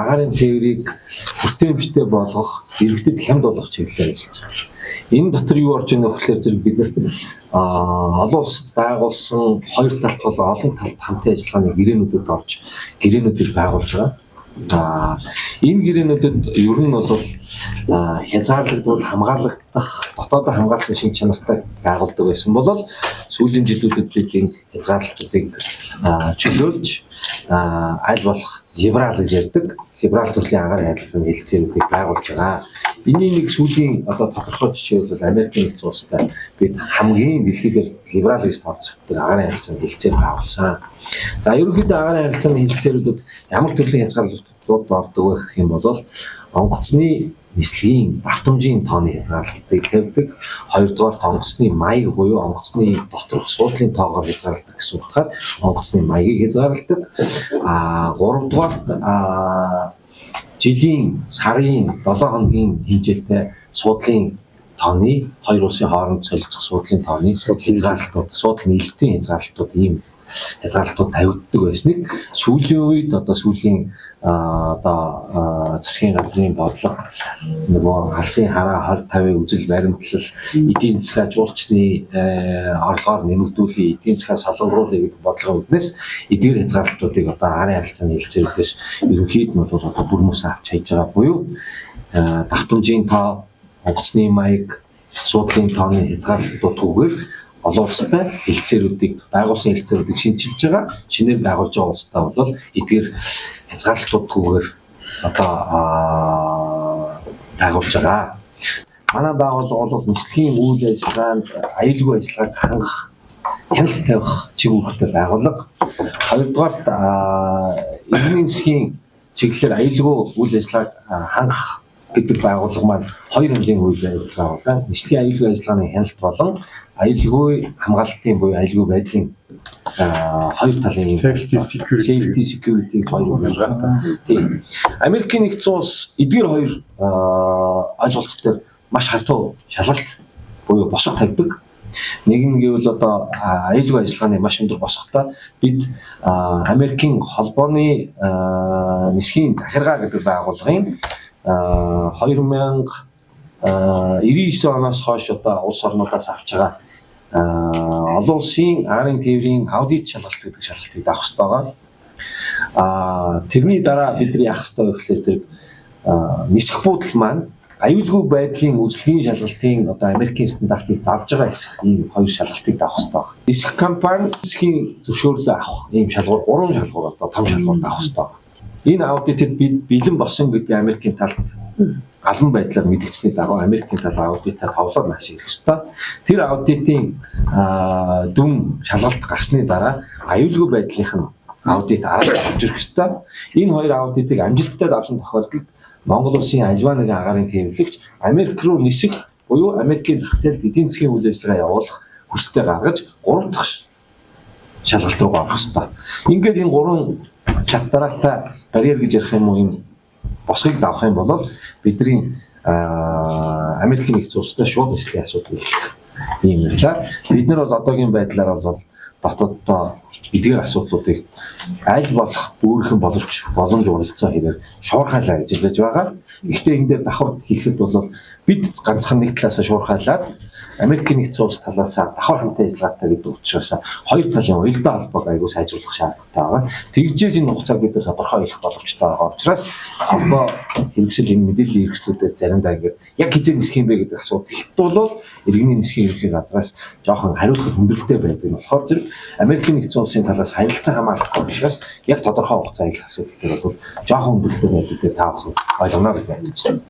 агаарын тээврийг хүртээмжтэй болгох, иргэдэд хямд болгох чиглэлээр ажиллаж байгаа. Энэ дотор юу орж ийнэ гэхээр зэрэг биднэрт олон улсад байгуулсан хоёр талт болон олон талт хамтын ажиллагааны гэрээнүүдэд орж гэрээнүүдийг байгуулж байгаа. Энэ гэрээнүүдэд ер нь бол хязгаарлагдвал хамгаалагдах, дотоодоо хамгаалсан шинж чанартай байгуулдаг байсан бол сүүлийн жилүүдэд бидний хязгаарлалтуудыг чөлөөлж аль болох либерал гэж ярьдаг, либерал төрлийн агаарын харилцааны хэлэлцээрүүдийг байгуулж байгаа. Эний нэг сүүлийн тодорхой жишээ бол Америкийн нэгдсэн улстай бид хамгийн дэлхийдээ либерал гэж тооцогддог агаарын харилцааны хэлэлцээр байгуулсан. За ерөнхийдөө агаарын харилцааны хэлэлцээрүүдэд ямар төрлийн хязгаарлалтууд ордог вэ гэх юм бол онгоцны нислэгийн давтамжийн тооны хязгаарлалтыг тавьдаг. Хоёрдугаар онгоцны маяг буюу онгоцны доторх суудлын тоогоор хязгаарладаг гэсэн утгаар онгоцны маягийг хязгаарладаг. Гуравдугаар жилийн, сарын, 7 хоногийн хэмжээтэй суудлын тооны хоёр улсын хооронд солилцох суудлын тооны хязгаарлалтууд, суудлын нэлтийн хязгаарлалтууд ийм хязгаарлалтууд тавигддаг байсныг сүүлийн үед сүүлийн засгийн газрын бодлого нөгөө алсын хараа 2050-ыг үзэл баримтлал эдийн засгаа жуулчны орлогоор нэмэгдүүлэх, эдийн засгаа солонгоруулах гэдэг бодлогын үднээс эдгээр хязгаарлалтуудыг агаарын харилцааны хэлэлцээрүүдээс ерөнхийд нь бол бүрмөс авч хайж байгаа буюу давтамжийн тоо, онгоцны маяг, суудлын тооны хязгаарлалтуудгүйгээр олон улстай хэлэлцээрүүдийг байгуулсан хэлэлцээрүүдийг шинжилж байгаа. Шинээр байгуулж байгаа улстай бол эдгээр хязгаарлалтуудгүйгээр байгуулж байгаа. Манай байгууллага бол нислэгийн үйл ажиллагаанд аюулгүй ажиллагааг хангах, хяналт тавих чиг үүрэгтэй байгууллага. Хоёрдугаарт иргэний засгийн чиглэлээр аюулгүй үйл ажиллагааг хангах гэдэг байгууллага маань хоёр хэмжээний үйл ажиллагаа байгаа. Нислэгийн аюулгүй ажиллагааны хяналт болон аюулгүй хамгаалалтын буюу аюулгүй байдлын хоёр талын safety security хоёр байгаа. Тийм. Америкийн нэгдсэн улс эдгээр хоёр ойлголттой маш хатуу шалгалт буюу босго тавьдаг. Нэг нь гэвэл аюулгүй ажиллагааны маш өндөр босготой бид Америкийн холбооны нисхийн захиргаа гэдэг байгууллагын 2099 оноос хойш улс орнуудаас авч байгаа олон улсын агаарын тээврийн аудит шалгалт гэдэг шалгалтыг авах хэрэгтэй байгаа. Тэрний дараа бидний яах хэрэгтэй вэ гэхээр зэрэг нисэх буудал маань аюулгүй байдлын үзлэгийн шалгалтын Америкийн стандартыг давж байгаа хэсэг ийм хоёр шалгалтыг авах хэрэгтэй байна. Нисэх компани нисхийн зөвшөөрлөө авах ийм шалгуур, 3 шалгуур том шалгуур авах хэрэгтэй байна. Энэ аудитэд бид бэлэн болсон гэдэг Америкийн талд албан байдлаар мэдгдсэний дагуу Америкийн тал аудитаа товлоод нааш ирэх ёстой. Тэр аудитын дүн шалгалт гарсны дараа аюулгүй байдлынх нь аудит арга гарч ирэх ёстой. Энэ хоёр аудитыг амжилттай давсан тохиолдолд Монгол улсын альва нэгэн агаарын тээвэрлэгч Америк руу нисэх буюу Америкийн зах зээлд эдийн засгийн үйл ажиллагаа явуулах хүсэлтээ гаргаж 3 дахь шалгалт руу орох ёстой. Ингээд энэ 3 чат дараалтай барьер гэж ярих юм уу энэ босгыг давах юм бол бидний Америкийн нэгдсэн улстай шууд нислэгийн асуудал их юм байна. Бид нар бол одоогийн байдлаар бол дотооддоо эдгээр асуудлуудыг аль болох өөрийнх нь боломж уралцсан хэрэг шуурхайлаа гэж хэлж байгаа. Гэхдээ энэ дээр давхар хэлэхэд бол бид ганцхан нэг талаас шуурхайлаад Америкийн нэгдсэн улс талаас давхар хамтын ажиллагаатай гэдэг учраас хоёр талын уялдаа холбоог аягүй сайжруулах шаардлагатай байгаа. Тэгжээж энэ хугацааг бид тодорхой ойлгох боломжтой байгаа учраас холбоо хэрэгсэл энэ мэдээллийн хэрэгслүүдэд заримдаа ингээд яг хизээ нисэх юм бэ гэдэг асуудал болвол иргэний нисхийн ерөнхий газраас жоохон хариулах хүндрэлтэй байдаг нь болохоор зэрэг Америкийн нэгдсэн улсын талаас харилцан хамаарах учраас яг тодорхой хугацаанд асуудал дээр бол жоохон хүндрэлтэй байдаг та бүхэн ойлгоно гэж найдаж байна.